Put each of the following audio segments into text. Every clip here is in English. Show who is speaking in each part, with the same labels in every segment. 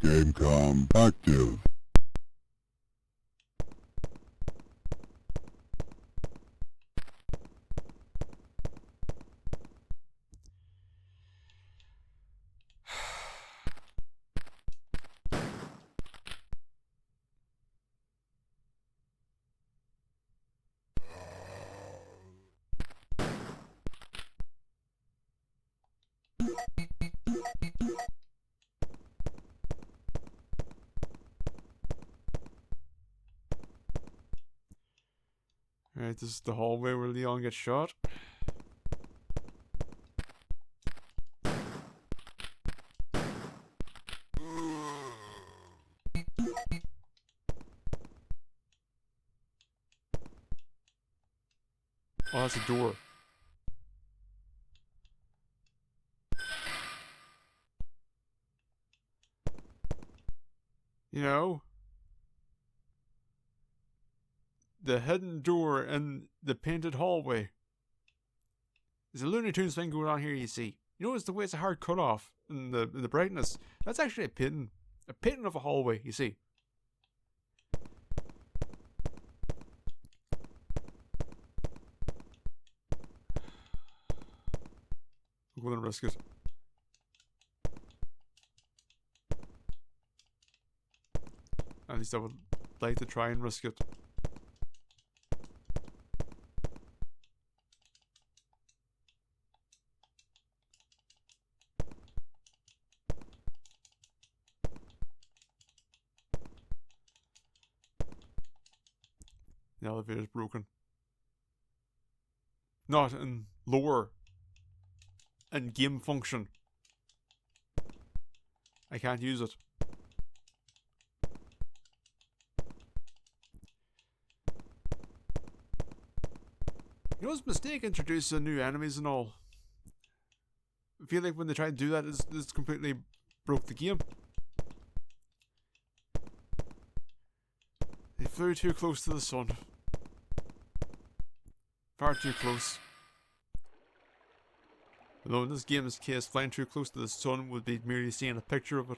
Speaker 1: Gamecom active.
Speaker 2: Alright, this is the hallway where Leon gets shot. Oh, that's a door. You know, the hidden door in the painted hallway. There's a Looney Tunes thing going on here, you see. You notice the way it's a hard cutoff in the brightness? That's actually a painting. A painting of a hallway, you see. I'm going to risk it. At least I would like to try and risk it. The elevator's broken. Not in lore. In game function. I can't use it. You know, it's a mistake introducing new enemies and all. I feel like when they try to do that, it's completely broke the game. They flew too close to the sun. Far too close. Although in this game's case, flying too close to the sun would be merely seeing a picture of it.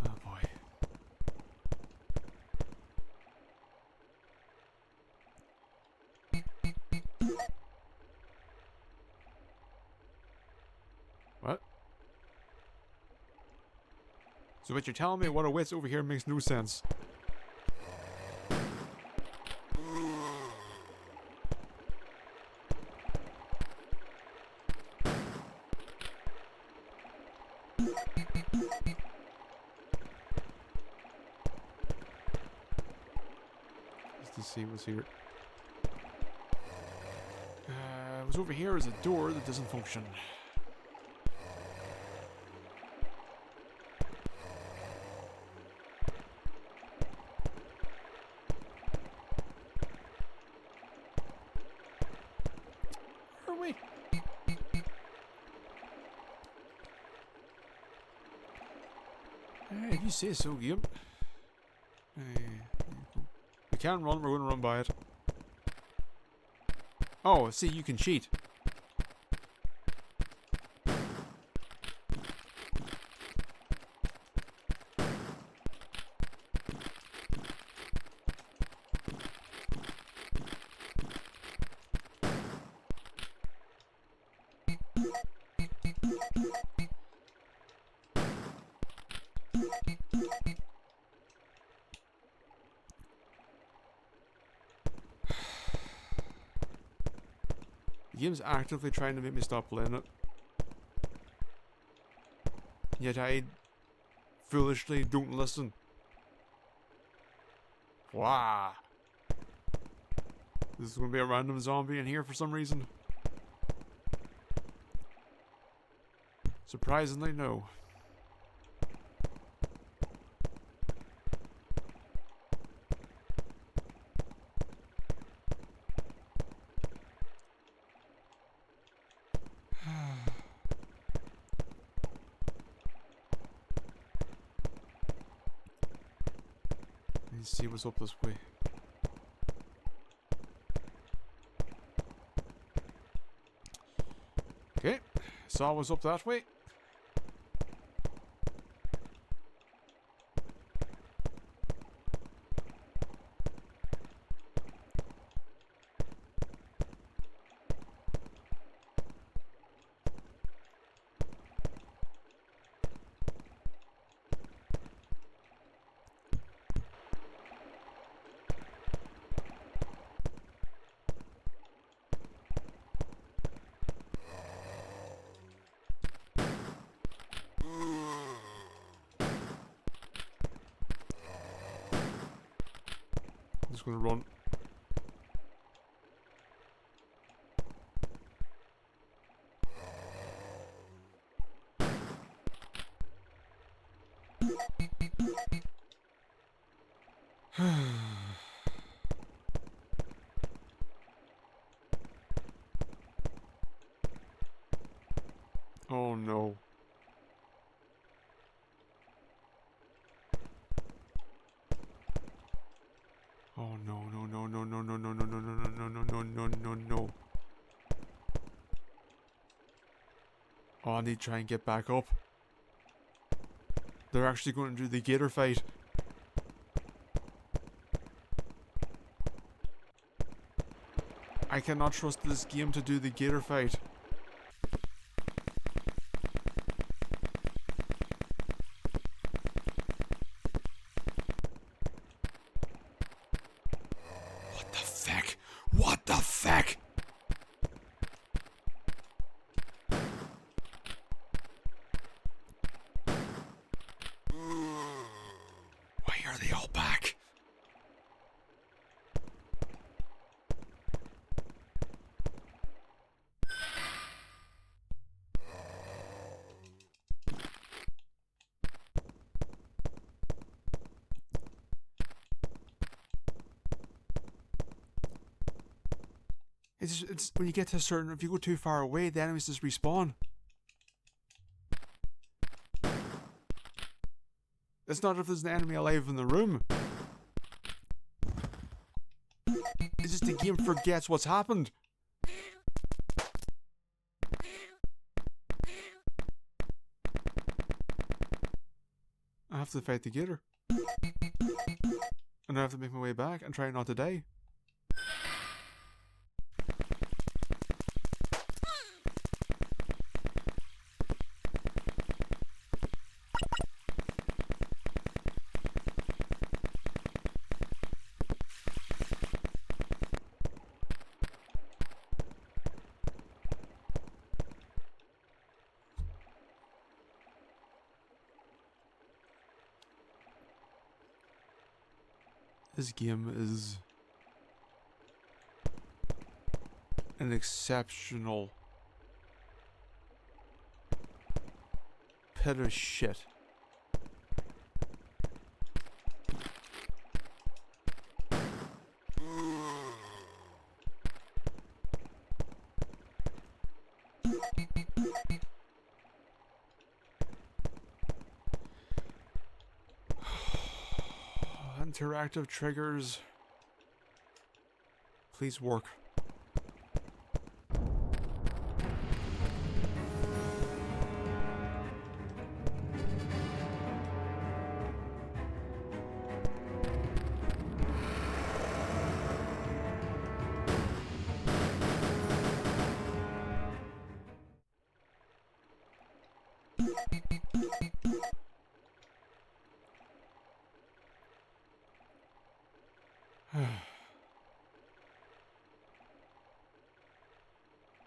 Speaker 2: Oh boy. What? So what you're telling me what awaits over here makes no sense. Let's see what's here. What's over here is a door that doesn't function. Where are we? If you say so, game. We can run, we're going to run by it. Oh, see, you can cheat. The game's actively trying to make me stop playing it. Yet I foolishly don't listen. Wow. This is going to be a random zombie in here for some reason. Surprisingly, no. Let's see what's up this way. Okay, saw what's up that way. I'm just gonna run. Oh no. Oh no no no no no no no no no no no no no no no no. Oh, I need to try and get back up. They're actually going to do the gator fight. I cannot trust this game to do the gator fight. What the feck? What the feck? Why are they all back? It's when you get to a certain, if you go too far away, the enemies just respawn. It's not if there's an enemy alive in the room. It's just the game forgets what's happened. I have to fight the gator. And I have to make my way back and try not to die. This game is an exceptional pit of shit. Interactive triggers. Please work.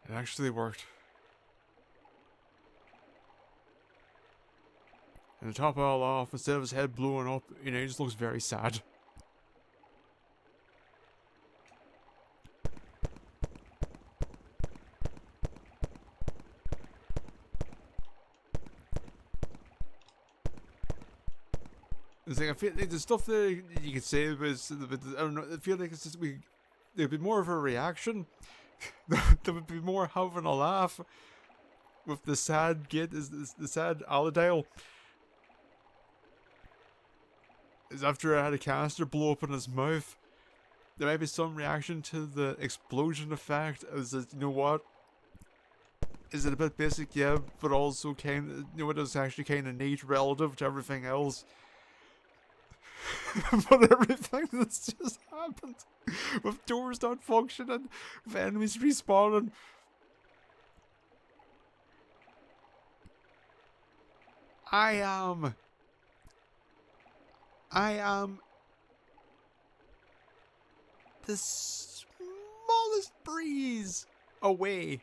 Speaker 2: It actually worked. And to top it all off, instead of his head blowing up, you know, he just looks very sad. It's like I feel like the stuff that you could say was, I don't know. I feel like it's just there'd be more of a reaction. There would be more having a laugh with the sad kid, is the sad Aladale. Is after I had a canister blow up in his mouth. There might be some reaction to the explosion effect. As you know what? Is it a bit basic? Yeah, but also kind of, you know what, it's actually kind of neat relative to everything else. But everything that's just happened, with doors not functioning, with enemies respawning. I am the smallest breeze away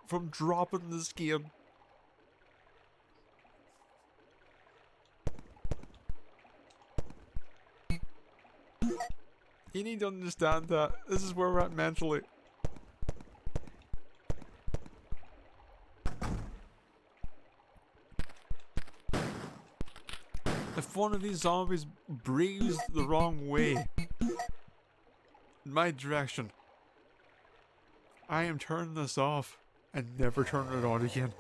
Speaker 2: from dropping this game. You need to understand that. This is where we're at mentally. If one of these zombies breathes the wrong way, in my direction, I am turning this off and never turning it on again.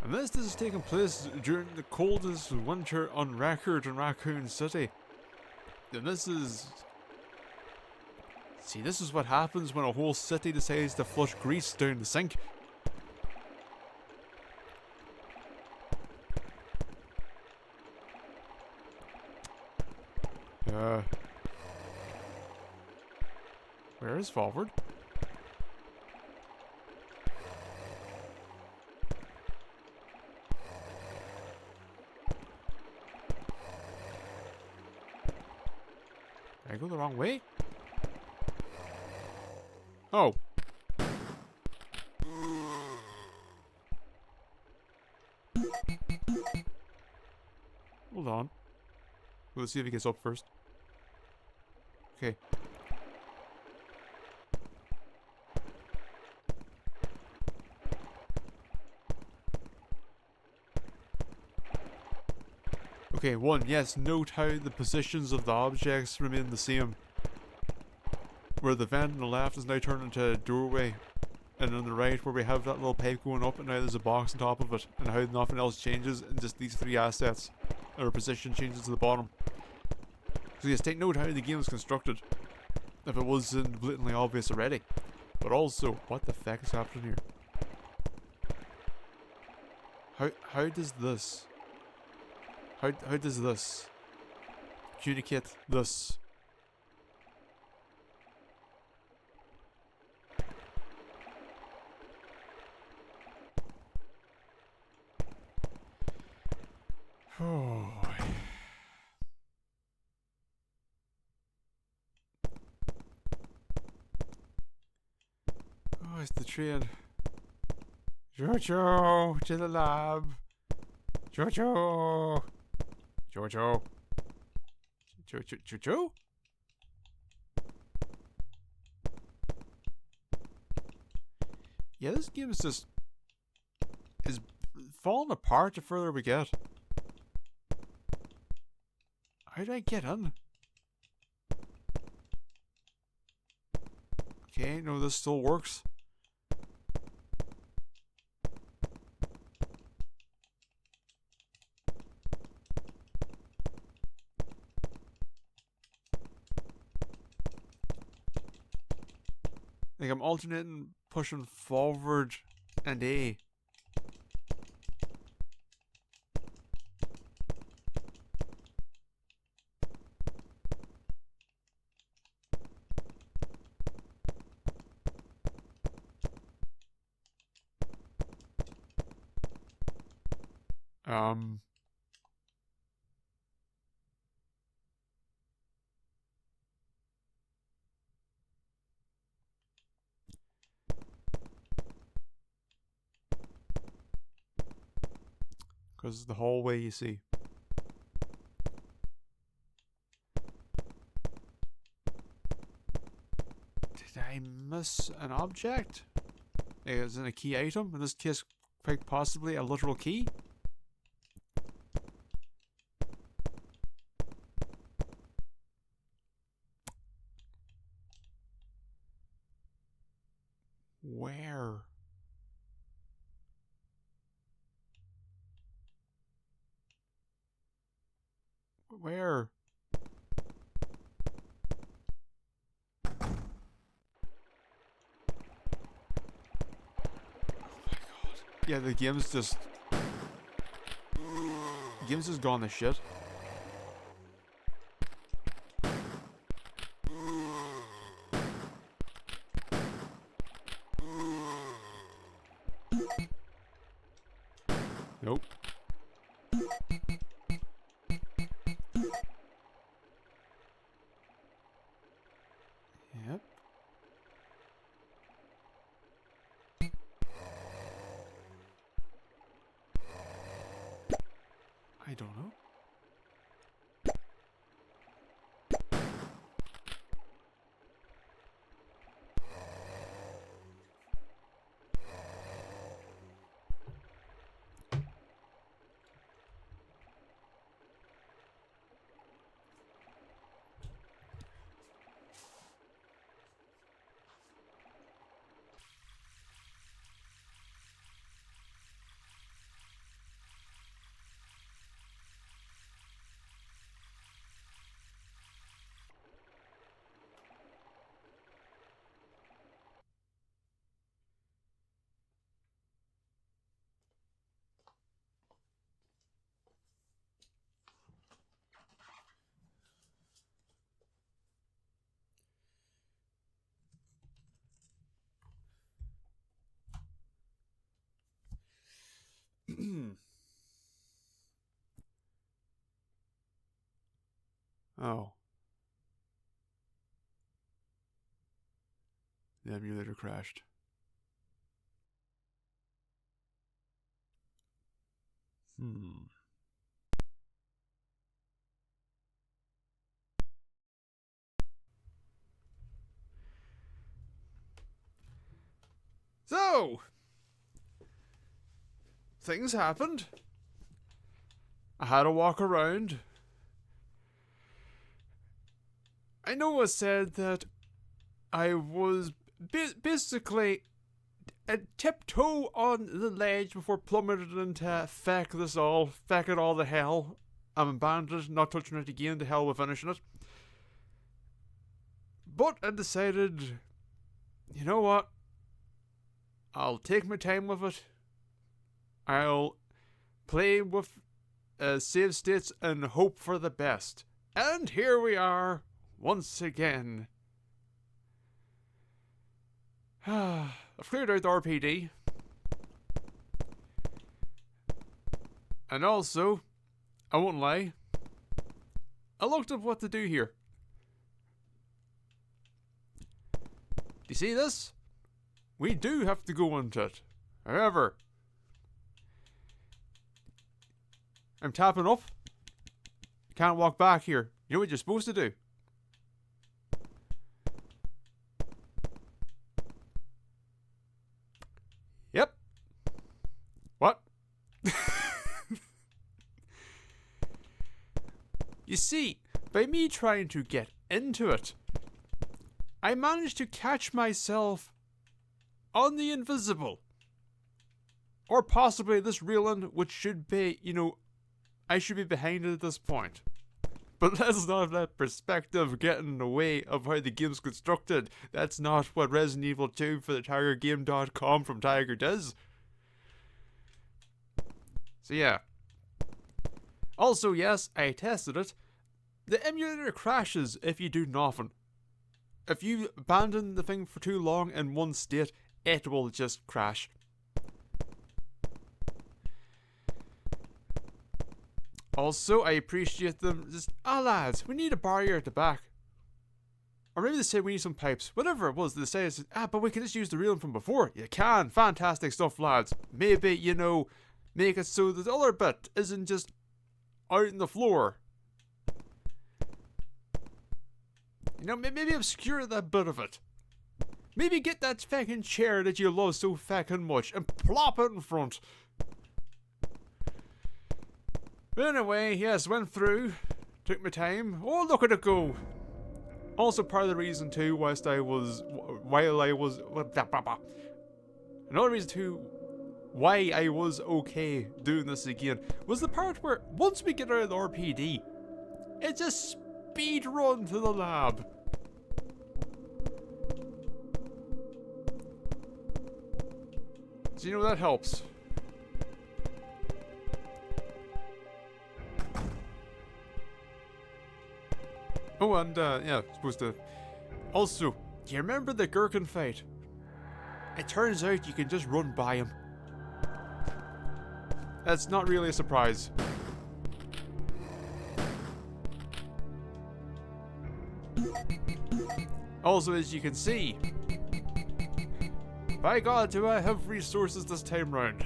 Speaker 2: And this is taking place during the coldest winter on record in Raccoon City. And this is... See, this is what happens when a whole city decides to flush grease down the sink. Where is forward? Did I go the wrong way? Oh. Hold on. Let's see if he gets up first. Okay. Okay, one, yes, note how the positions of the objects remain the same. Where the vent on the left is now turned into a doorway, and on the right where we have that little pipe going up and now there's a box on top of it, and how nothing else changes and just these three assets. Our position changes to the bottom. So yes, take note how the game is constructed, if it wasn't blatantly obvious already. But also, what the fuck is happening here? How does this... How does this communicate this? Oh boy. Oh, it's the train. Jojo, to the lab. Jojo. Jojo. Jojo? Yeah, this game is just... is falling apart the further we get. How did I get in? Okay, no, this still works. Like, I'm alternating pushing forward and A. Because the hallway, you see. Did I miss an object? Is it a key item? In this case, quite possibly a literal key? Where? Where? Yeah, the game's just gone to shit. Nope. Yep. I don't know. Oh. The emulator crashed. So, things happened. I had to walk around. I know I said that I was basically a tiptoe on the ledge before plummeted into feck it all to hell. I'm abandoned, not touching it again, to hell with finishing it. But I decided, you know what? I'll take my time with it. I'll play with save states and hope for the best. And here we are, once again. I've cleared out the RPD. And also, I won't lie, I looked up what to do here. You see this? We do have to go into it. However, I'm tapping up. Can't walk back here. You know what you're supposed to do? Yep. What? You see, by me trying to get into it, I managed to catch myself on the invisible. Or possibly this railing, which should be, I should be behind it at this point. But let's not let perspective get in the way of how the game's constructed. That's not what Resident Evil 2 for the TigerGame.com from Tiger does. So yeah. Also, yes, I tested it. The emulator crashes if you do nothing. If you abandon the thing for too long in one state, it will just crash. Also, I appreciate them just, lads, we need a barrier at the back. Or maybe they say we need some pipes. Whatever it was, they say, but we can just use the railing from before. You can. Fantastic stuff, lads. Maybe make it so that the other bit isn't just out on the floor. You know, maybe obscure that bit of it. Maybe get that fucking chair that you love so fucking much and plop it in front. But anyway, yes, went through, took my time. Oh, look at it go. Also part of the reason too, another reason too why I was okay doing this again was the part where once we get out of the RPD, it's a speed run to the lab. So you know that helps. Oh, and yeah, supposed to. Also, do you remember the Gherkin fight? It turns out you can just run by him. That's not really a surprise. Also, as you can see, by God, do I have resources this time round.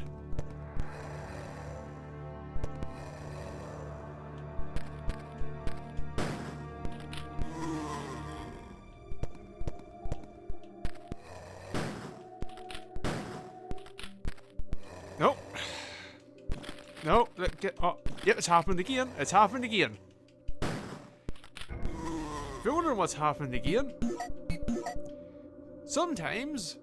Speaker 2: Nope. No, get. Oh, yep, it's happened again. It's happened again. If you're wondering what's happened again, sometimes,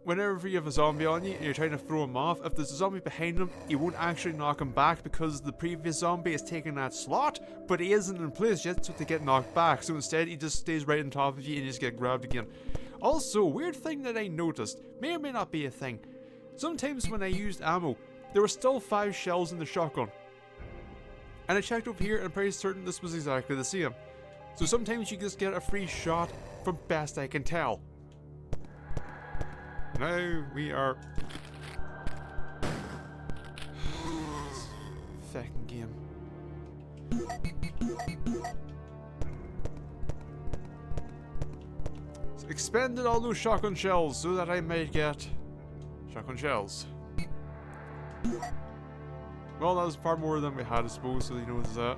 Speaker 2: whenever you have a zombie on you and you're trying to throw him off, if there's a zombie behind him, you won't actually knock him back because the previous zombie is taking that slot, but he isn't in place yet to get knocked back. So instead, he just stays right on top of you and you just get grabbed again. Also, weird thing that I noticed, may or may not be a thing. Sometimes when I used ammo, there were still 5 shells in the shotgun. And I checked over here and I'm pretty certain this was exactly the same. So sometimes you just get a free shot from best I can tell. Now we are... Fucking game. So expended all those shotgun shells so that I might get shotgun shells. Well, that was far more than we had, I suppose, so you know what's that.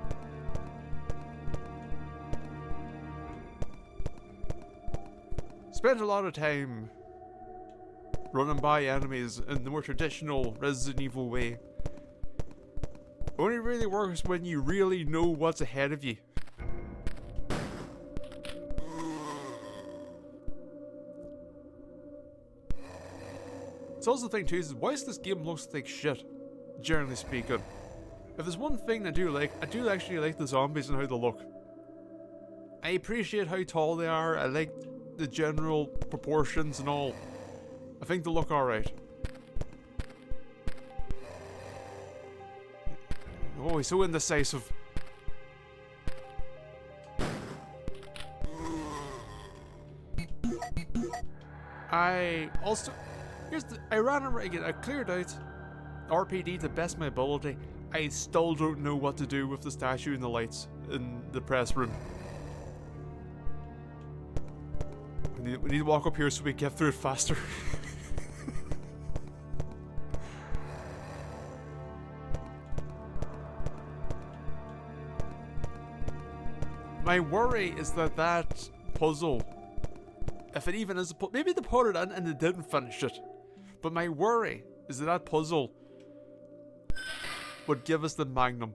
Speaker 2: Spent a lot of time running by enemies in the more traditional Resident Evil way. Only really works when you really know what's ahead of you. It's also the thing too, is why does this game looks like shit, generally speaking. If there's one thing I do actually like the zombies and how they look. I appreciate how tall they are, I like the general proportions and all. I think they look alright. Oh, he's so indecisive. I ran around again, I cleared out RPD to the best of my ability. I still don't know what to do with the statue and the lights in the press room. We need to walk up here so we get through it faster. My worry is that puzzle, if it even is a puzzle, maybe they put it in and they didn't finish it. But my worry is that puzzle would give us the magnum.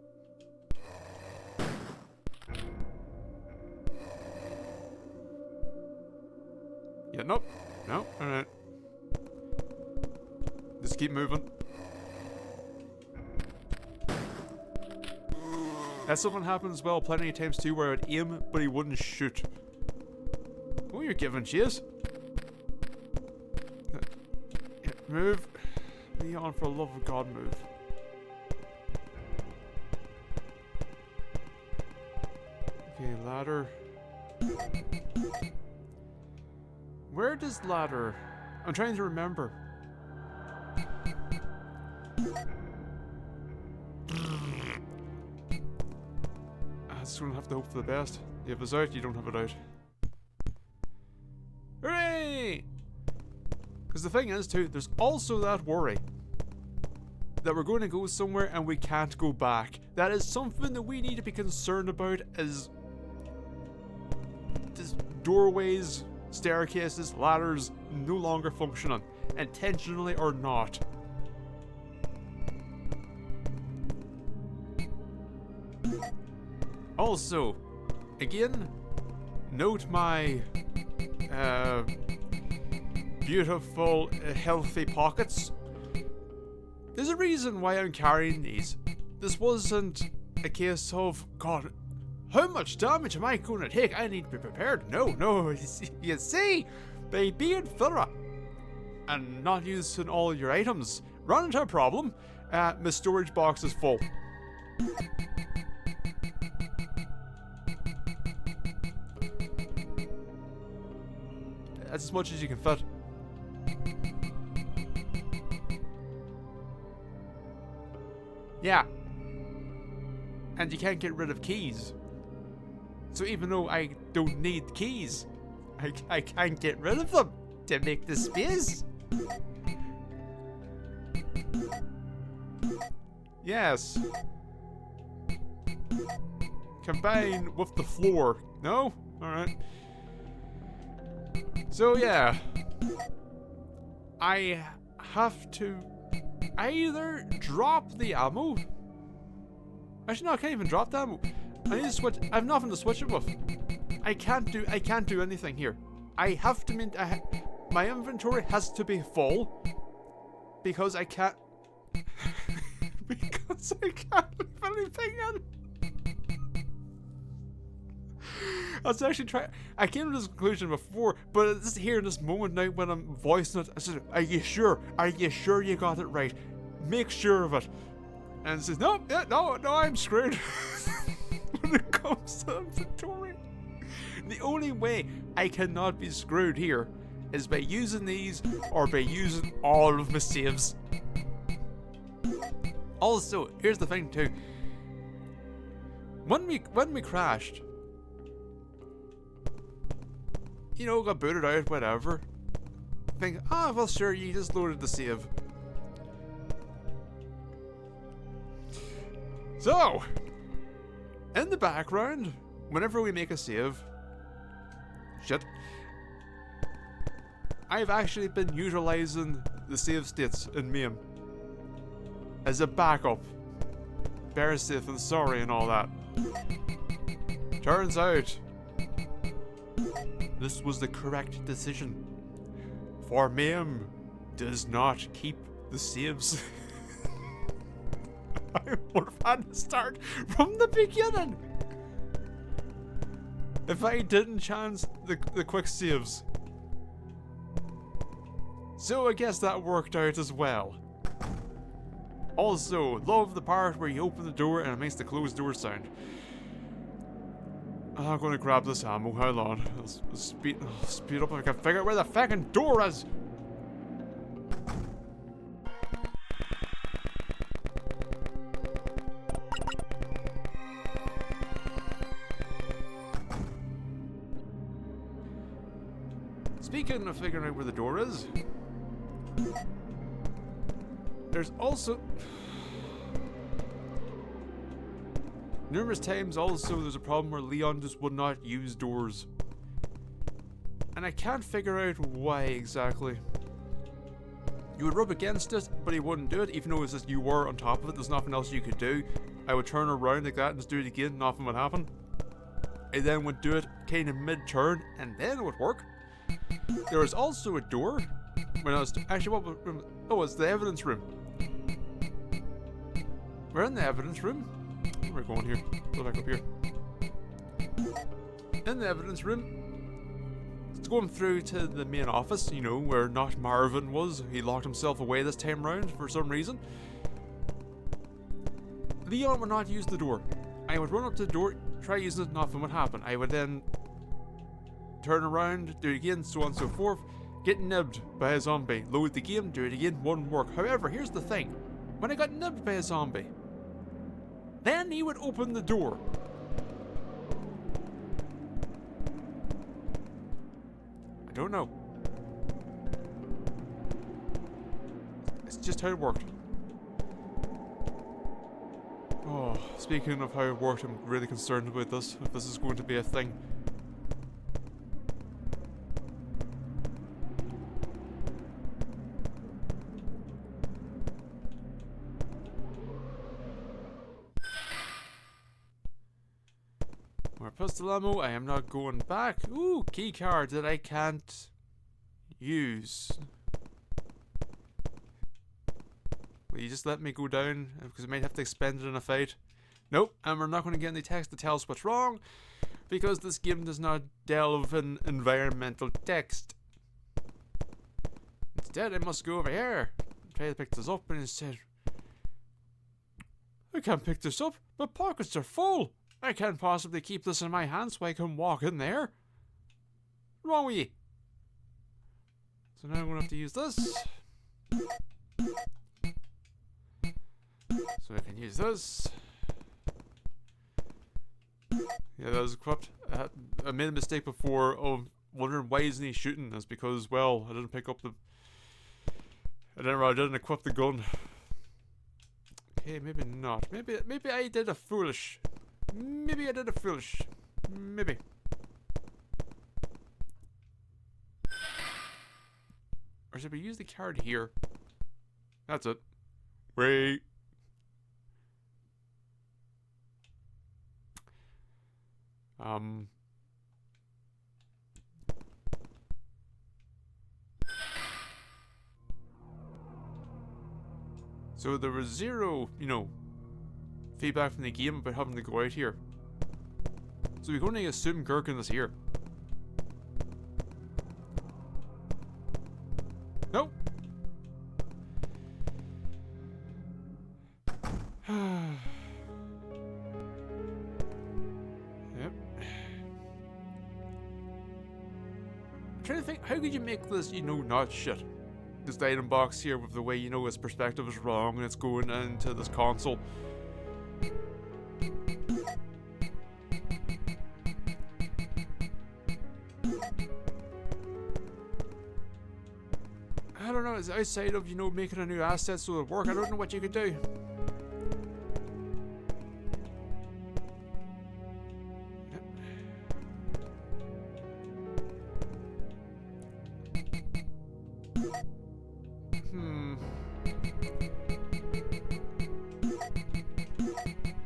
Speaker 2: Yeah, nope. No, alright. Just keep moving. That something happens well plenty of times too where I'd aim but he wouldn't shoot. Oh, you're giving chase. Move. Leon, for the love of God, move. Okay, ladder. Where does ladder? I'm trying to remember. I just don't have to hope for the best. You have it out, you don't have it out. Hooray! Because the thing is too, there's also that worry that we're going to go somewhere and we can't go back. That is something that we need to be concerned about, as doorways, staircases, ladders no longer functioning, intentionally or not. Also, again, note my beautiful, healthy pockets. There's a reason why I'm carrying these. This wasn't a case of, God, how much damage am I going to take? I need to be prepared. No, you see, by being thorough and not using all your items, run into a problem. My storage box is full. That's as much as you can fit. Yeah. And you can't get rid of keys. So even though I don't need keys, I can't get rid of them to make the space. Yes. Combine with the floor. No? Alright. So yeah. I have to either drop the ammo. Actually, no, I can't even drop the ammo. I need to switch. I have nothing to switch it with. I can't do anything here. I have to my inventory has to be full because I can't because I can't leave anything in. I was actually trying. I came to this conclusion before, but it's here in this moment now when I'm voicing it. I said, "Are you sure? Are you sure you got it right? Make sure of it." And it says, "No, yeah, no, I'm screwed." When it comes to inventory, the only way I cannot be screwed here is by using these or by using all of my saves. Also, here's the thing too. When we crashed, you know, got booted out, whatever. Think, well, sure, you just loaded the save. So, in the background, whenever we make a save, I've actually been utilizing the save states in MAME as a backup. Bear safe and sorry and all that. Turns out, this was the correct decision. For MAME does not keep the saves. I would have had to start from the beginning if I didn't chance the quick saves. So I guess that worked out as well. Also, love the part where you open the door and it makes the closed door sound. I'm gonna grab this ammo. Hold on. Let's speed up. I can figure out where the fucking door is. Speaking of figuring out where the door is, there's also numerous times also there's a problem where Leon just would not use doors. And I can't figure out why exactly. You would rub against it, but he wouldn't do it, even though it's just you were on top of it, there's nothing else you could do. I would turn around like that and just do it again, nothing would happen. I then would do it kind of mid-turn, and then it would work. There was also a door when I was actually what room? Oh, it's the evidence room. We're in the evidence room. Where are we going here? Go back up here. In the evidence room, it's going through to the main office. You know where not Marvin was. He locked himself away this time round for some reason. Leon would not use the door. I would run up to the door, try using it, nothing would happen. I would then turn around, do it again, so on and so forth, get nibbed by a zombie, load the game, do it again, wouldn't work. However, here's the thing. When I got nibbed by a zombie, then he would open the door. I don't know. It's just how it worked. Oh, speaking of how it worked, I'm really concerned about this, if this is going to be a thing. More pistol ammo, I am not going back. Ooh, key card that I can't use. Will you just let me go down? Because I might have to expend it in a fight. Nope, and we're not going to get any text to tell us what's wrong, because this game does not delve in environmental text. Instead, I must go over here, try to pick this up, and instead, I can't pick this up. My pockets are full. I can't possibly keep this in my hand so I can walk in there. What's wrong with you? So now I'm going to have to use this. So I can use this. Yeah, that was equipped. I made a mistake before of wondering why isn't he shooting. That's because, well, I didn't pick up the... I didn't equip the gun. Okay, maybe not. Maybe I did a foolish... Maybe I did a foolish... Maybe. Or should we use the card here? That's it. Wait. So there was zero, feedback from the game about having to go out here. So we're going to assume Gherkin is here. Nope. Yep. I'm trying to think, how could you make this, not shit? This item box here with the way, its perspective is wrong and it's going into this console. I don't know, it's outside of, making a new asset so it'll work. I don't know what you could do.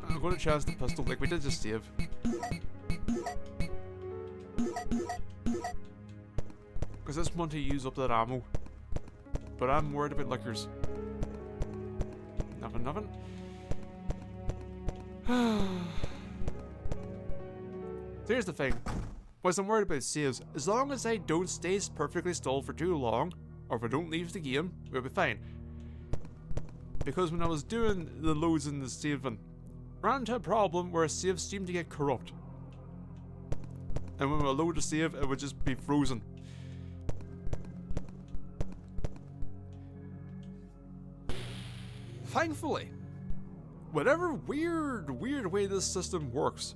Speaker 2: I'm going to chance the pistol, like we did just save. Because I just want to use up that ammo. But I'm worried about liquors. Nothing. So here's the thing. Whilst I'm worried about saves, as long as I don't stay perfectly still for too long, or if I don't leave the game, we'll be fine. Because when I was doing the loads in the saving, I ran into a problem where saves seemed to get corrupt. And when I load to save, it would just be frozen. Thankfully, whatever weird way this system works,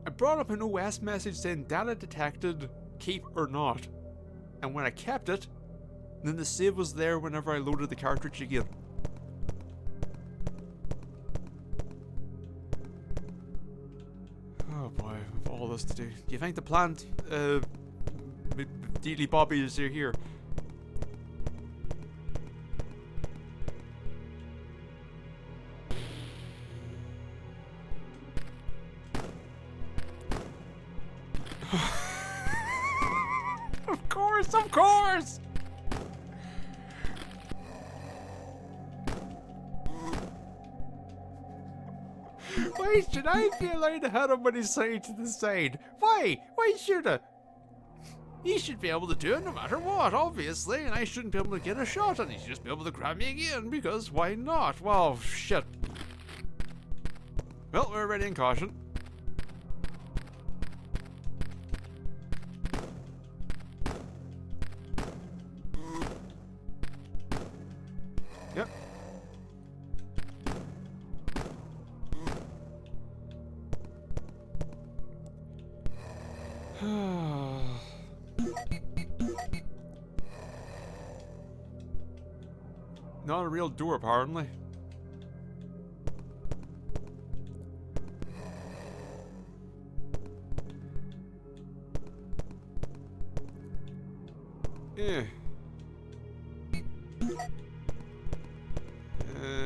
Speaker 2: I brought up an OS message saying data detected, keep or not. And when I kept it, then the save was there whenever I loaded the cartridge again. Oh boy, with all this to do. Do you think the plant, Deedly Bobby is here? Of course! Why should I be allowed to hit him when he's side to the side? Why? Why should I? He should be able to do it no matter what, obviously, and I shouldn't be able to get a shot, and he should just be able to grab me again, because why not? Well, shit. Well, we're ready in caution. Yep. Not a real door, apparently. Yeah.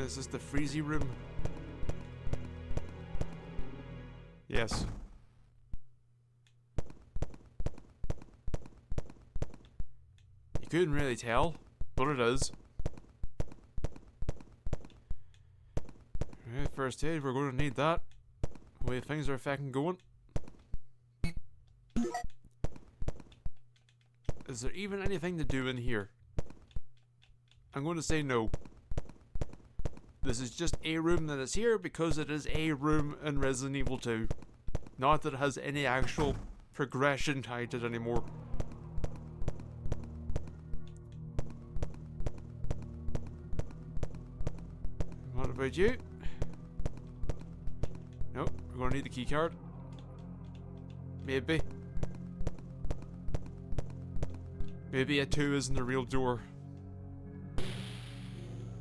Speaker 2: Is this the freezy room? Yes. You couldn't really tell, but it is. Right, first aid, we're going to need that. The way things are fucking going. Is there even anything to do in here? I'm going to say no. This is just a room that is here because it is a room in Resident Evil 2. Not that it has any actual progression tied to it anymore. What about you? Nope, we're going to need the key card. Maybe. Maybe a 2 isn't the real door.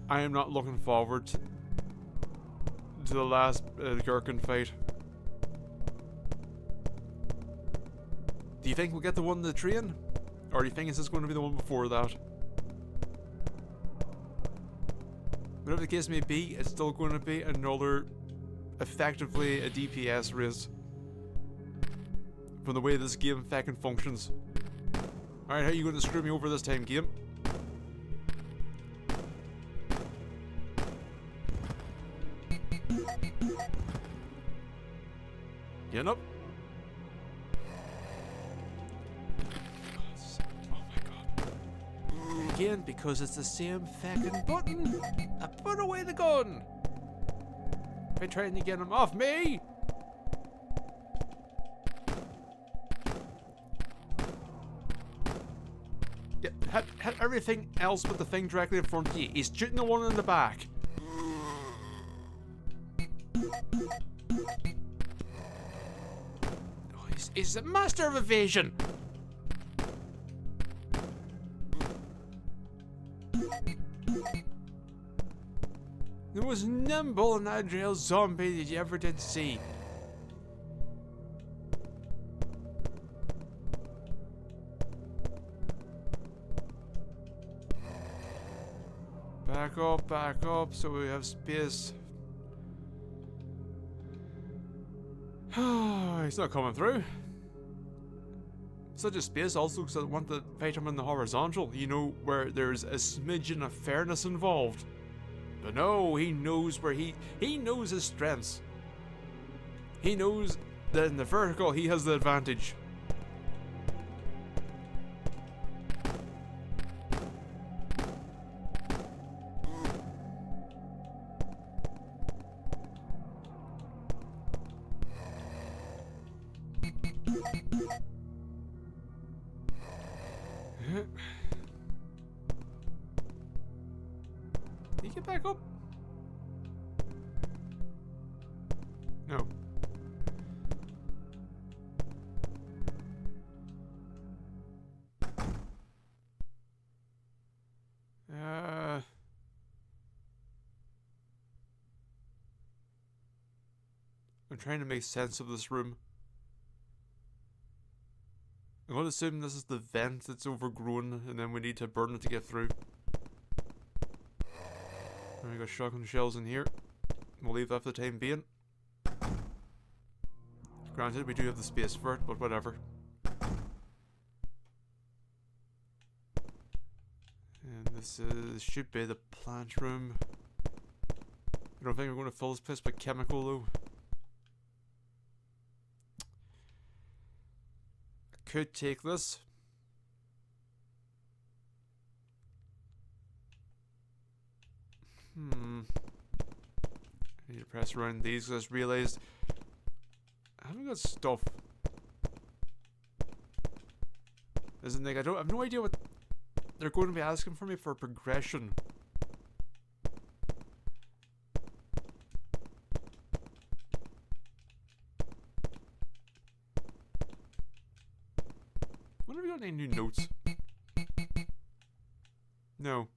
Speaker 2: I am not looking forward to the last Gherkin fight. Do you think we'll get the one in the train? Or do you think it's just going to be the one before that? Whatever the case may be, it's still going to be another, effectively a DPS race. From the way this game fucking functions. Alright, how are you going to screw me over this time, game? Getting up. Oh my god. Again, because it's the same fucking button. I put away the gun. By trying to get him off me. Yeah, hit everything else but the thing directly in front of you. He's shooting the one in the back. He's a master of evasion. The most nimble and agile zombie that you ever did see. Back up, so we have space. He's not coming through. Such a space also because I want to fight him in the horizontal, you know, where there's a smidgen of fairness involved. But no, he knows where he knows his strengths. He knows that in the vertical he has the advantage. Can you get back up? No. I'm trying to make sense of this room. I'm going to assume this is the vent that's overgrown and then we need to burn it to get through. We got shotgun shells in here. We'll leave that for the time being. Granted, we do have the space for it, but whatever. And this should be the plant room. I don't think we're going to fill this place with chemical though. I could take this. I need to press around these because I just realized I haven't got stuff. Isn't like I have no idea what they're going to be asking for me for progression. When have we got any new notes? No.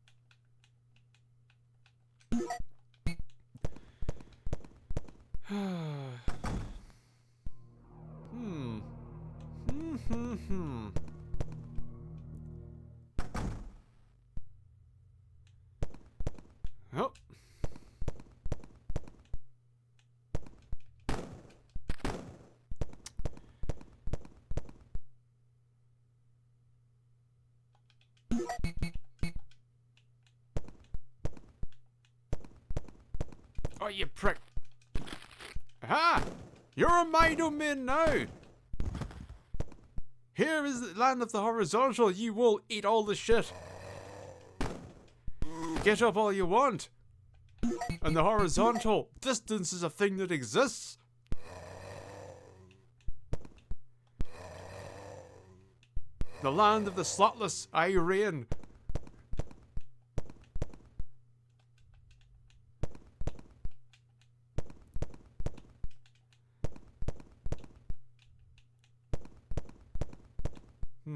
Speaker 2: Oh, you prick. Aha! You're in my domain now! Here is the land of the horizontal. You will eat all the shit. Get up all you want. And the horizontal distance is a thing that exists. The land of the slotless, I reign. I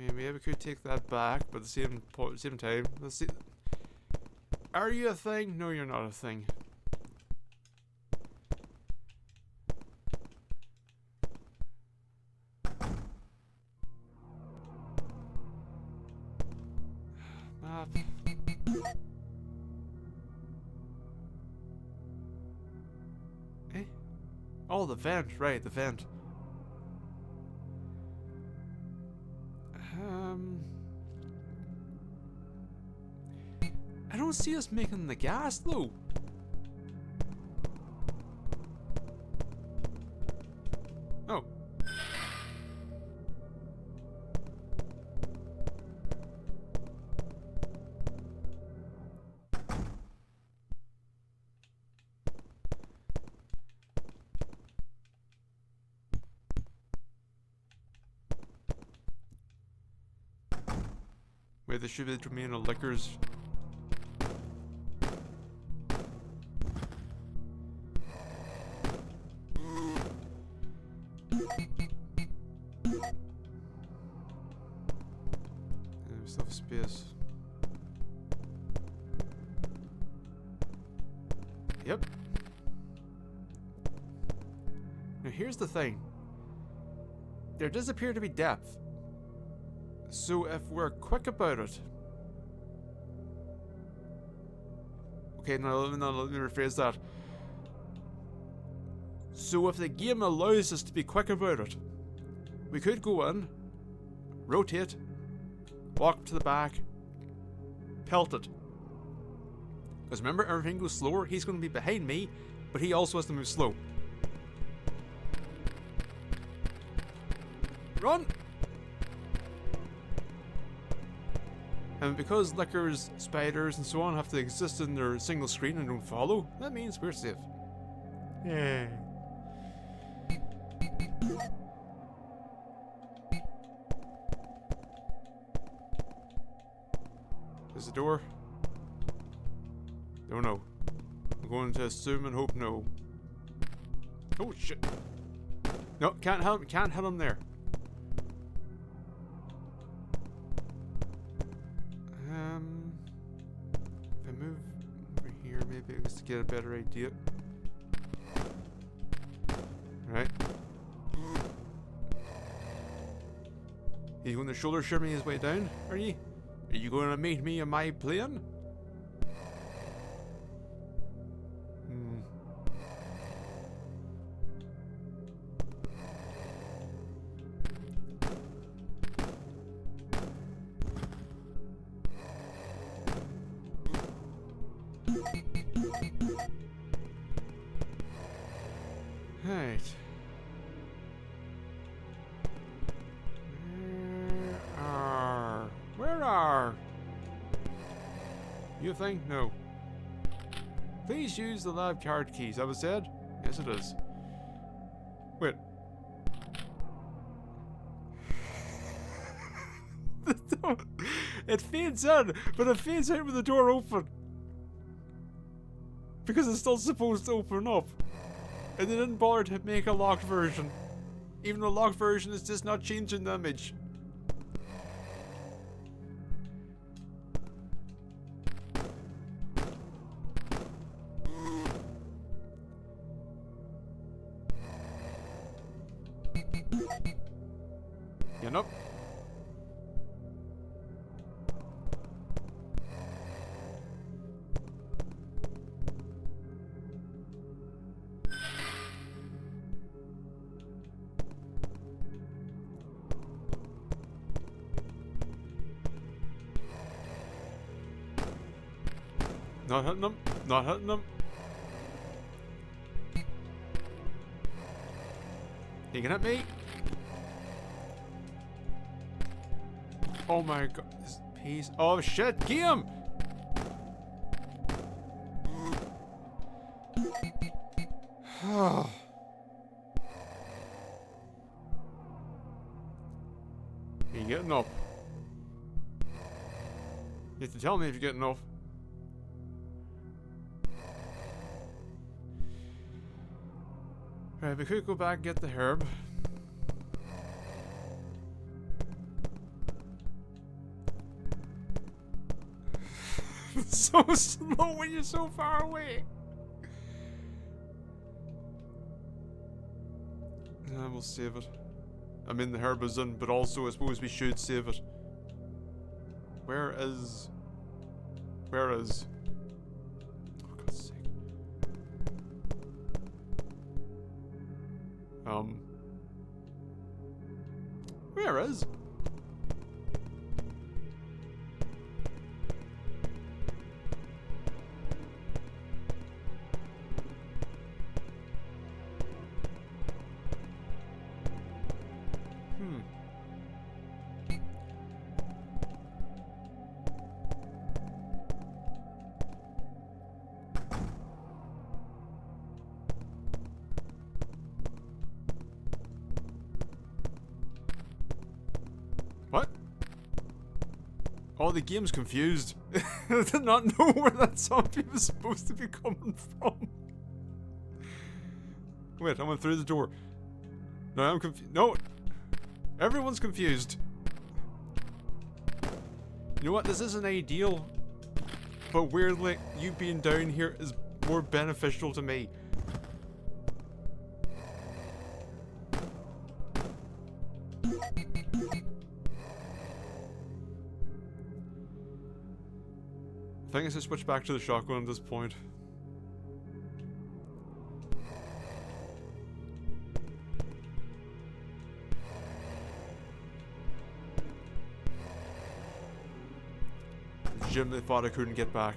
Speaker 2: mean, maybe we could take that back, but at the same time, let's see. Are you a thing? No, you're not a thing. Map. Eh? Oh, the vent, right, the vent. I don't see us making the gas though. Oh. Wait, there should be the domain of liquors. Stuff space. Yep. Now here's the thing. There does appear to be depth. So if we're quick about it. Okay, no, let me rephrase that. So if the game allows us to be quick about it, we could go in, rotate, walk to the back, pelt it. Because remember, everything goes slower. He's going to be behind me, but he also has to move slow. Run! And because lickers, spiders, and so on have to exist in their single screen and don't follow, that means we're safe. Yeah. There's the door. Don't know. I'm going to assume and hope no. Oh shit. No, can't hit him there. If I move over here, maybe just to get a better idea. Right. He's going to shoulder shimmy his way down, are you? Are you going to meet me in my plane? Right. Where are? You think? No. Please use the lab card keys. That was said? Yes, it is. Wait. It fades in, but it fades out with the door open. Because it's still supposed to open up. And they didn't bother to make a locked version. Even the locked version is just not changing the image. You know? Not hitting him. Not hitting him. He can hit me. Oh my god. This piece. Oh shit. Get him. You getting up? You have to tell me if you're getting up. Right, we could go back and get the herb. It's so slow when you're so far away. Yeah, we'll save it. I mean, the herb is in, but also I suppose we should save it. Where is... Where is... Oh, God's sake. Where is... What? Oh, the game's confused. I did not know where that zombie was supposed to be coming from. Wait, I went through the door. No, I'm confused. No! Everyone's confused. You know what? This isn't ideal. But weirdly, you being down here is more beneficial to me. I think I should switch back to the shotgun at this point. Legitimately thought I couldn't get back.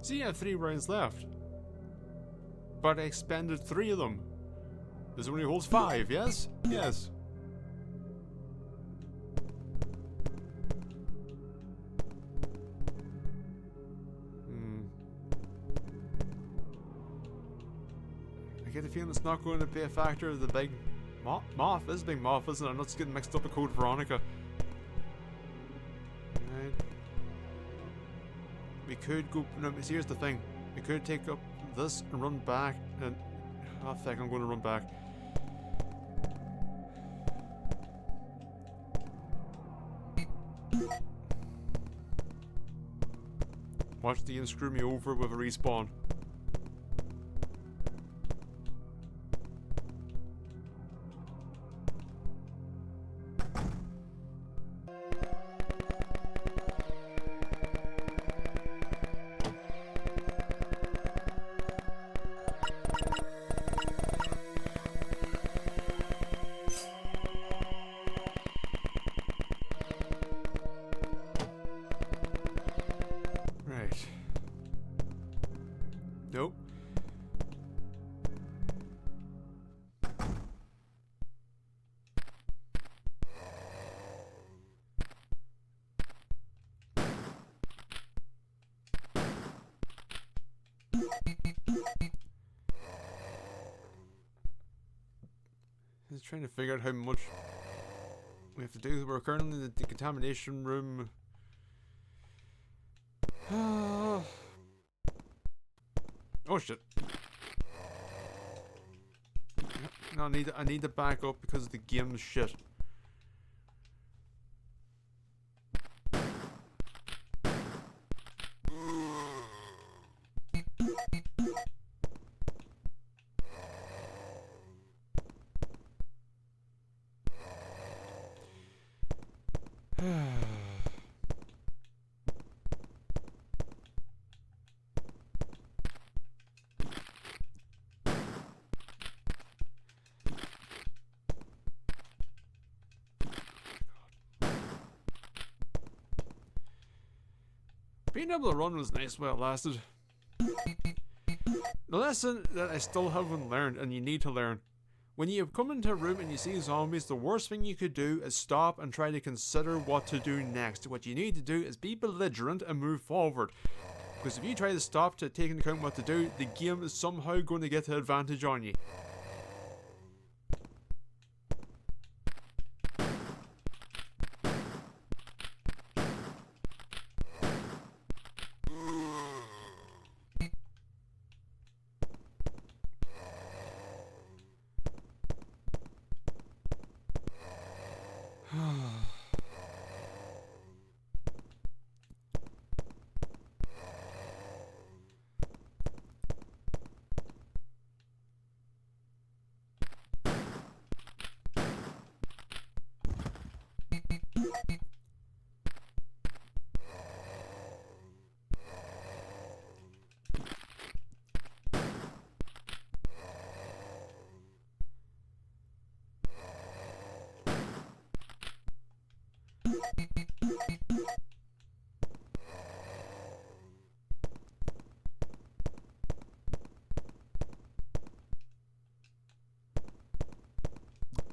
Speaker 2: So you have 3 rounds left. But I expended 3 of them. This only holds 5, yes? Yes. I get the feeling it's not going to be a factor of the big moth. This big moth, isn't it? I'm not just getting mixed up with Code Veronica. Right. We could go... No, here's the thing. We could take up this and run back and... Oh, fuck, I'm going to run back. Watch the game screw me over with a respawn. Nope. Just trying to figure out how much we have to do. We're currently in the decontamination room. Oh shit. No, I need to back up because the game's shit. Being able to run was nice while it lasted. The lesson that I still haven't learned, and you need to learn. When you come into a room and you see zombies, the worst thing you could do is stop and try to consider what to do next. What you need to do is be belligerent and move forward. Because if you try to stop to take into account what to do, the game is somehow going to get the advantage on you.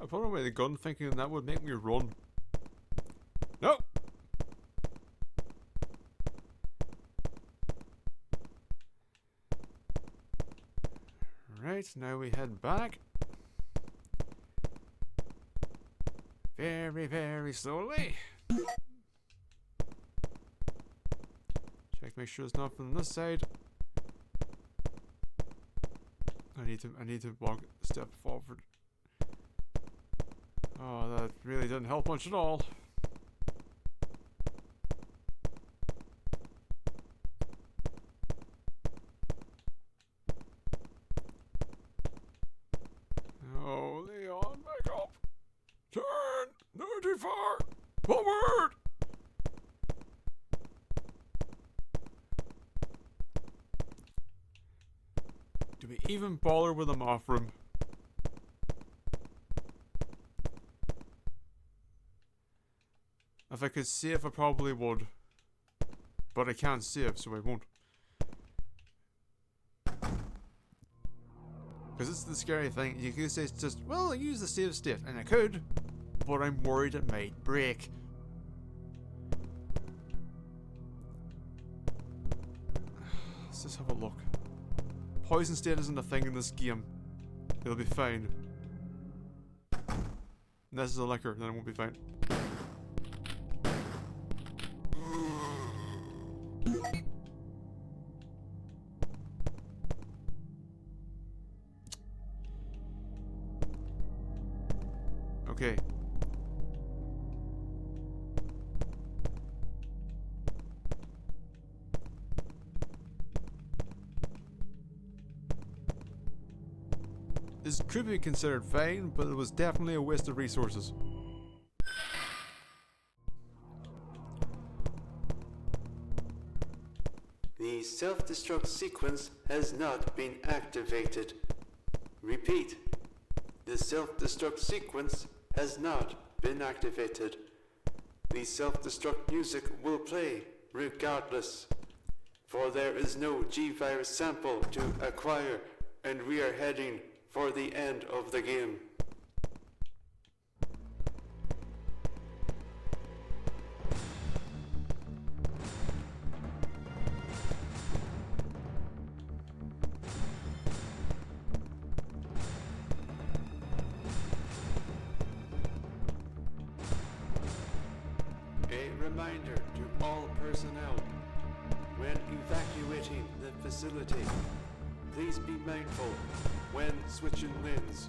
Speaker 2: I put away the gun thinking that would make me run. No! Right, now we head back. Very, very slowly. Check, make sure there's nothing on this side. I need to walk a step forward. Oh, that really didn't help much at all. Oh, Leon, back up! Turn! No, too far! Forward! Do we even bother with him off room? If I could save, I probably would. But I can't save, so I won't. Because it's the scary thing. You could say it's just, well, I use the save state. And I could. But I'm worried it might break. Let's just have a look. Poison state isn't a thing in this game. It'll be fine. Unless it's a liquor, then it won't be fine. Okay. This could be considered fine, but it was definitely a waste of resources.
Speaker 3: The self-destruct sequence has not been activated. Repeat. The self-destruct sequence has not been activated. The self-destruct music will play regardless. For there is no G-Virus sample to acquire, and we are heading for the end of the game. A reminder to all personnel, when evacuating the facility, Please be mindful when switching lanes.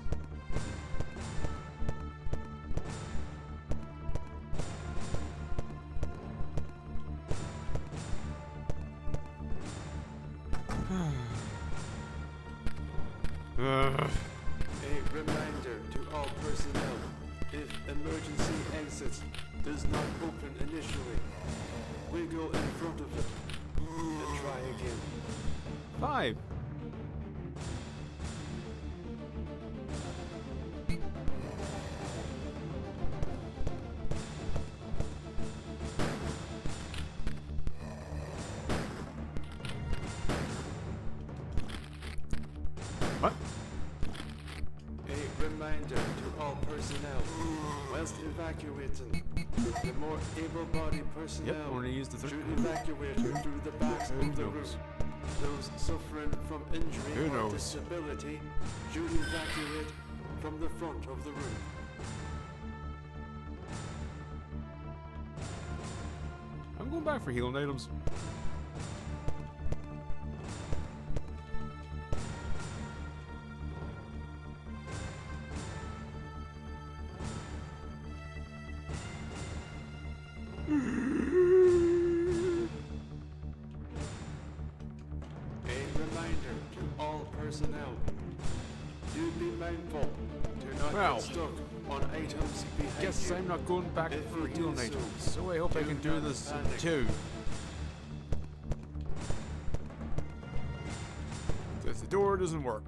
Speaker 3: A reminder to all personnel, if emergency exit does not open initially, wiggle in front of it and try again.
Speaker 2: 5. What?
Speaker 3: A reminder to all personnel, whilst evacuating, the more able-bodied personnel
Speaker 2: Yep, only use the
Speaker 3: should
Speaker 2: third.
Speaker 3: evacuate through the backs of the room. Those suffering from
Speaker 2: Who
Speaker 3: injury or
Speaker 2: knows?
Speaker 3: disability should evacuate from the front of the room.
Speaker 2: I'm going back for healing items.
Speaker 3: A reminder to all personnel, do be mindful to not
Speaker 2: Well,
Speaker 3: get stuck on items behind
Speaker 2: Guess
Speaker 3: you.
Speaker 2: I'm not going back
Speaker 3: If
Speaker 2: for
Speaker 3: you
Speaker 2: healing
Speaker 3: do
Speaker 2: items,
Speaker 3: so,
Speaker 2: so I hope I
Speaker 3: do
Speaker 2: can do
Speaker 3: not
Speaker 2: this
Speaker 3: panic.
Speaker 2: too. If the door doesn't work.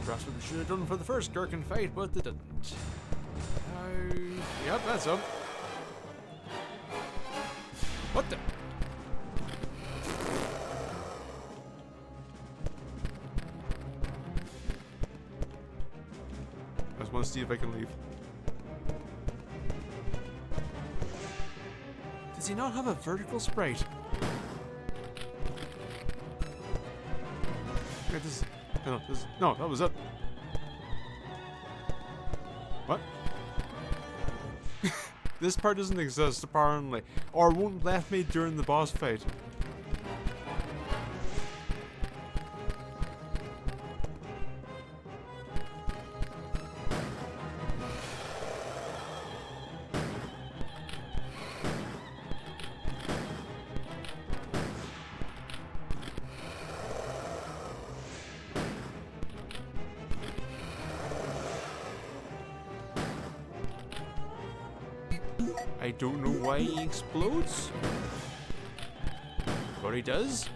Speaker 2: Perhaps what they should have done for the first Gherkin fight, but they didn't. Yep, that's up. What the? I just want to see if I can leave. Does he not have a vertical sprite? Okay, no, that was it. What? This part doesn't exist apparently, or won't let me during the boss fight. I don't know why he explodes, but he does.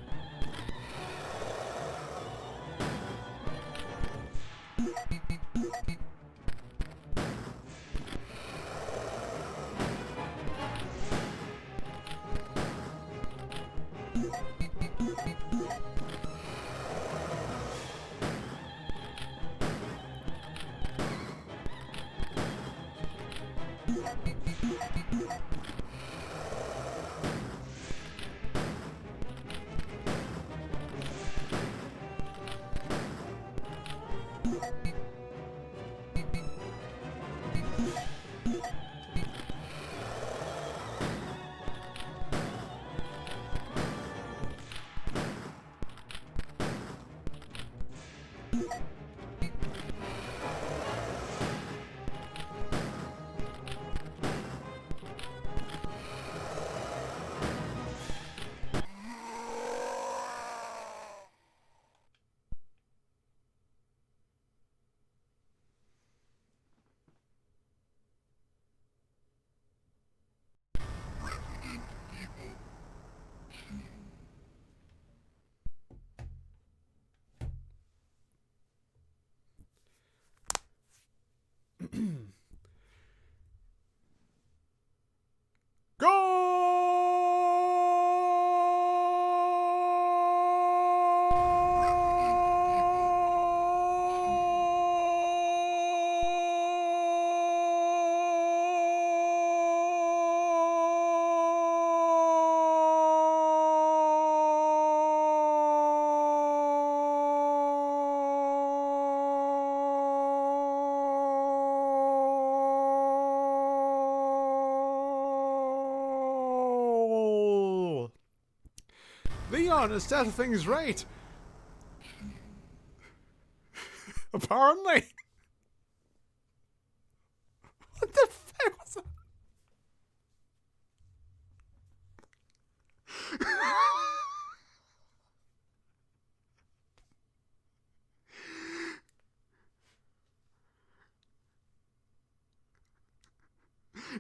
Speaker 2: Leon has set things right. Apparently. What the fuck was that?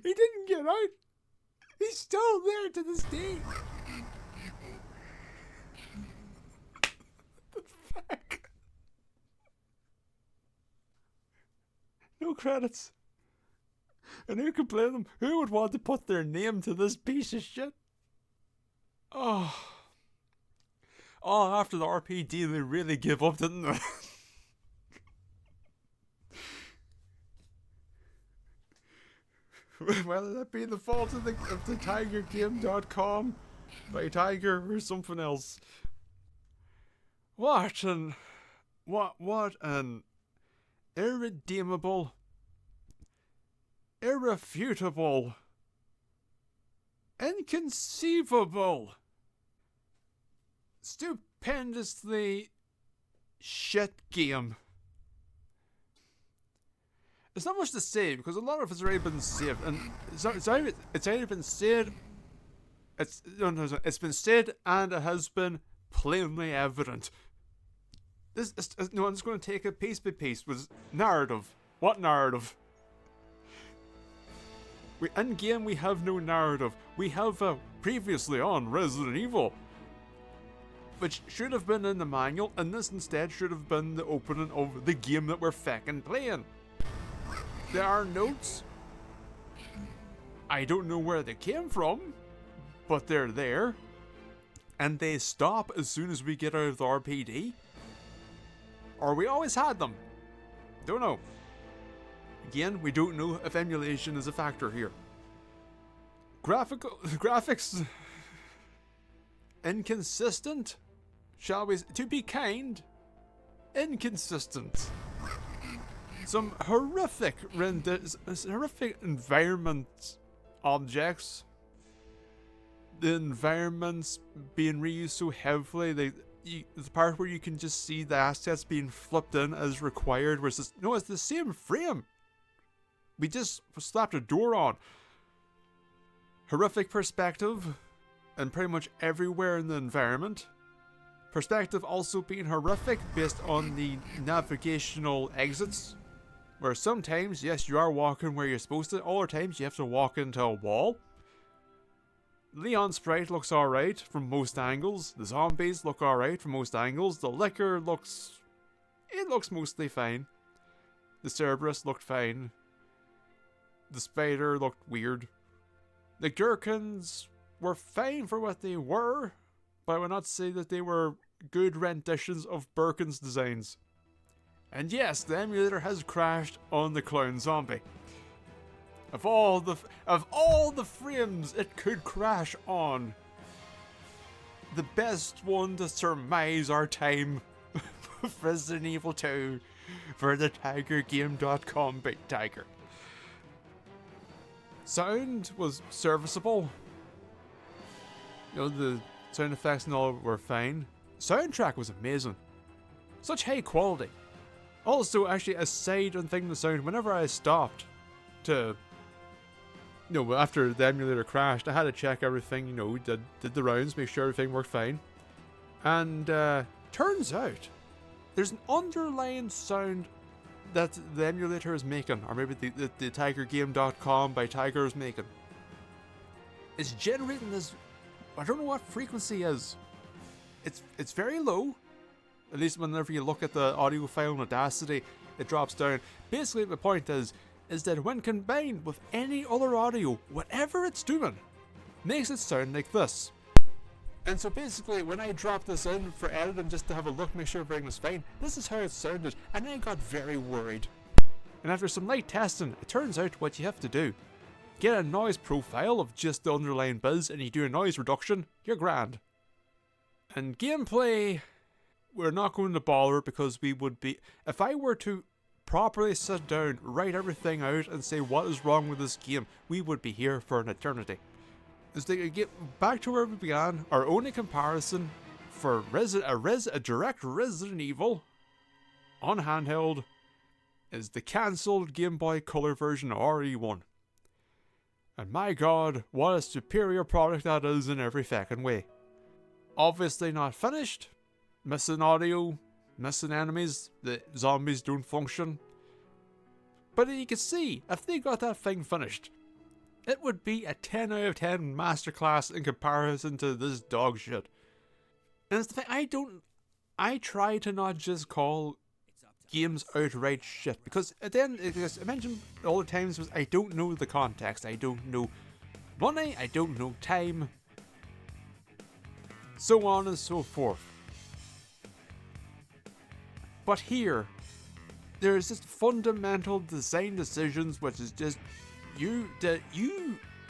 Speaker 2: He didn't get out. He's still there to this day. What the fuck? No credits. And who could blame them? Who would want to put their name to this piece of shit? Oh. Oh, after the RPD, they really give up, didn't they? Whether that be the fault of the TigerGame.com by Tiger or something else. What an irredeemable, irrefutable, inconceivable, stupendously shit game. There's not much to say because a lot of it's already been saved, and it's already been said. It's been said, and it has been plainly evident. I'm just going to take it piece by piece. Was narrative? What narrative? In game we have no narrative. We have previously on Resident Evil, which should have been in the manual, and this instead should have been the opening of the game that we're feckin' playing. There are notes. I don't know where they came from, but they're there. And they stop as soon as we get out of the RPD. Or we always had them. Don't know. Again, we don't know if emulation is a factor here. Graphics inconsistent. Shall we, to be kind, inconsistent. Some horrific environment objects. The environments being reused so heavily, the part where you can just see the assets being flipped in as required, whereas it's the same frame. We just slapped a door on. Horrific perspective, and pretty much everywhere in the environment. Perspective also being horrific based on the navigational exits. Where sometimes, yes, you are walking where you're supposed to. Other times, you have to walk into a wall. Leon's sprite looks alright from most angles. The zombies look alright from most angles. The liquor looks mostly fine. The Cerberus looked fine. The spider looked weird. The gherkins were fine for what they were, but I would not say that they were good renditions of Birkin's designs. And yes, the emulator has crashed on the clown zombie. Of all the frames it could crash on, the best one to surmise our time of Resident Evil 2 for the TigerGame.com Big Tiger. Sound was serviceable. The sound effects and all were fine. Soundtrack was amazing. Such high quality. Also, actually, aside on thing the sound, whenever I stopped to, after the emulator crashed, I had to check everything, did the rounds, make sure everything worked fine. And turns out, there's an underlying sound that the emulator is making, or maybe the TigerGame.com by Tiger is making. It's generating this, I don't know what frequency is. It's very low. At least whenever you look at the audio file in Audacity, it drops down. Basically, the point is that when combined with any other audio, whatever it's doing, makes it sound like this. And so basically, when I dropped this in for editing just to have a look, make sure everything was fine, this is how it sounded, and I got very worried. And after some light testing, it turns out what you have to do. Get a noise profile of just the underlying buzz, and you do a noise reduction, you're grand. And gameplay, we're not going to bother because we would be... If I were to properly sit down, write everything out, and say what is wrong with this game, we would be here for an eternity. As they get back to where we began, our only comparison for a direct Resident Evil on handheld is the cancelled Game Boy Color version of RE1. And my god, what a superior product that is in every fucking way. Obviously not finished, missing audio, missing enemies, the zombies don't function. But you can see, if they got that thing finished, it would be a 10 out of 10 masterclass in comparison to this dog shit. And it's the thing, I try to not just call games outright shit, because at the end, as I mentioned all the times, was I don't know the context, I don't know money, I don't know time, so on and so forth. But here, there's just fundamental design decisions which is just,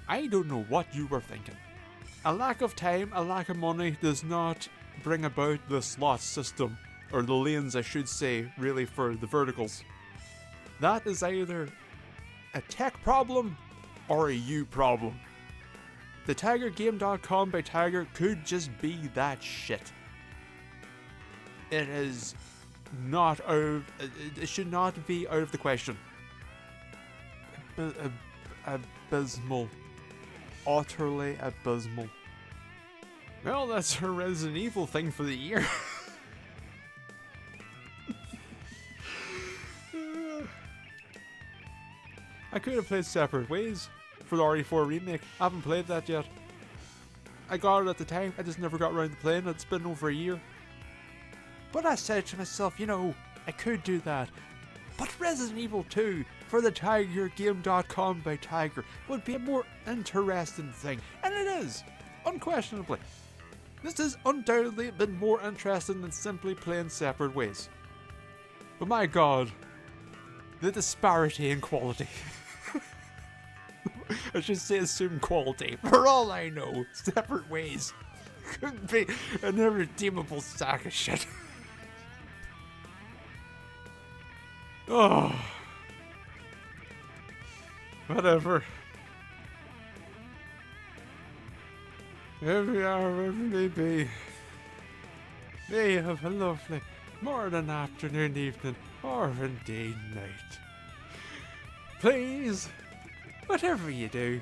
Speaker 2: I don't know what you were thinking. A lack of time, a lack of money does not bring about the slot system, or the lanes I should say, really, for the verticals. That is either a tech problem or a you problem. The TigerGame.com by Tiger could just be that shit. It is not it should not be out of the question. Abysmal. Utterly abysmal. Well, that's her Resident Evil thing for the year. I could have played Separate Ways for the RE4 remake. I haven't played that yet. I got it at the time, I just never got around to playing it. It's been over a year. But I said to myself, you know, I could do that. But Resident Evil 2 for the TigerGame.com by Tiger would be a more interesting thing. And it is, unquestionably. This has undoubtedly been more interesting than simply playing Separate Ways. But my god, the disparity in quality. I should say assumed quality. For all I know, Separate Ways could be an irredeemable sack of shit. Oh. Whatever. Every hour, wherever may be. May you have a lovely morning, afternoon, evening, or indeed night. Please, whatever you do,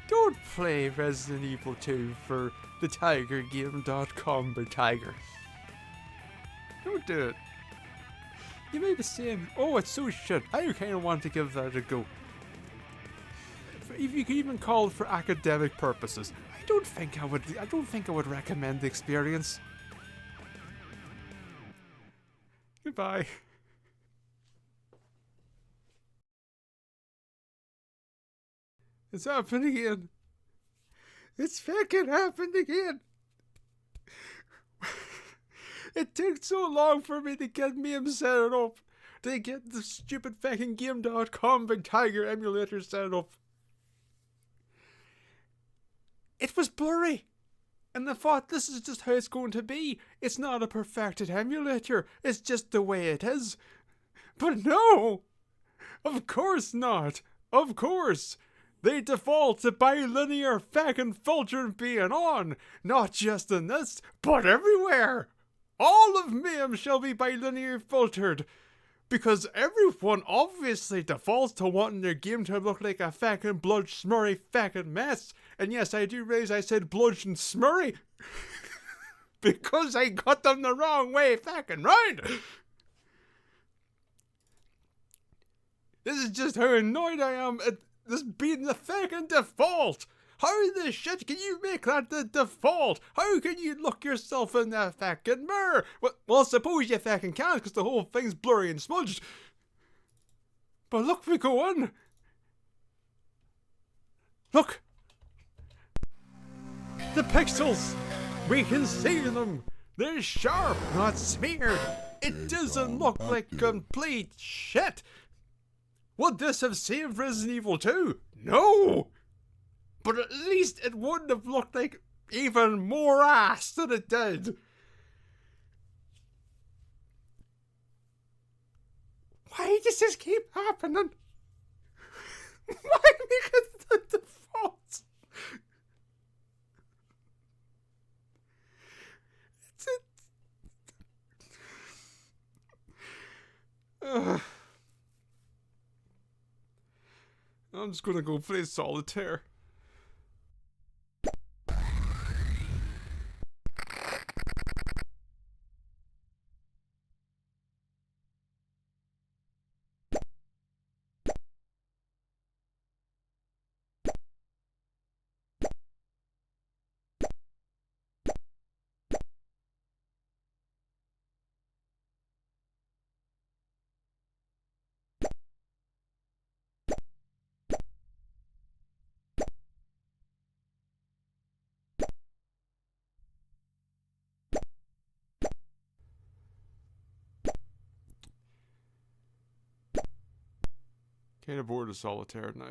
Speaker 2: don't play Resident Evil 2 for the TigerGame.com by Tiger. Don't do it. You may be saying, oh, it's so shit, I kind of want to give that a go. If you could even call it for academic purposes, I don't think I would recommend the experience. Goodbye. It's happened again. It's fucking happened again. It took so long for me to get me set it up. To get the stupid fucking Game.com by Tiger emulator set up. It was blurry. And I thought, this is just how it's going to be. It's not a perfected emulator. It's just the way it is. But no! Of course not. Of course. They default to bilinear fucking filtering being on. Not just in this, but everywhere. All of MIM shall be bilinear filtered. Because everyone obviously defaults to wanting their game to look like a fucking blood smurry fucking mess. And yes, I do realize I said blood and smurry. Because I got them the wrong way fucking round. This is just how annoyed I am at this being the fucking default. How the shit can you make that the default? How can you look yourself in the fucking mirror? Well, suppose you fucking can't, because the whole thing's blurry and smudged. But look, we go on. Look. The pixels. We can see them. They're sharp, not smeared. It doesn't look like complete shit. Would this have saved Resident Evil 2? No. But at least it wouldn't have looked like even more ass than it did. Why does this keep happening? Why make it the default? I'm just gonna go play solitaire. Can't afford a solitaire now.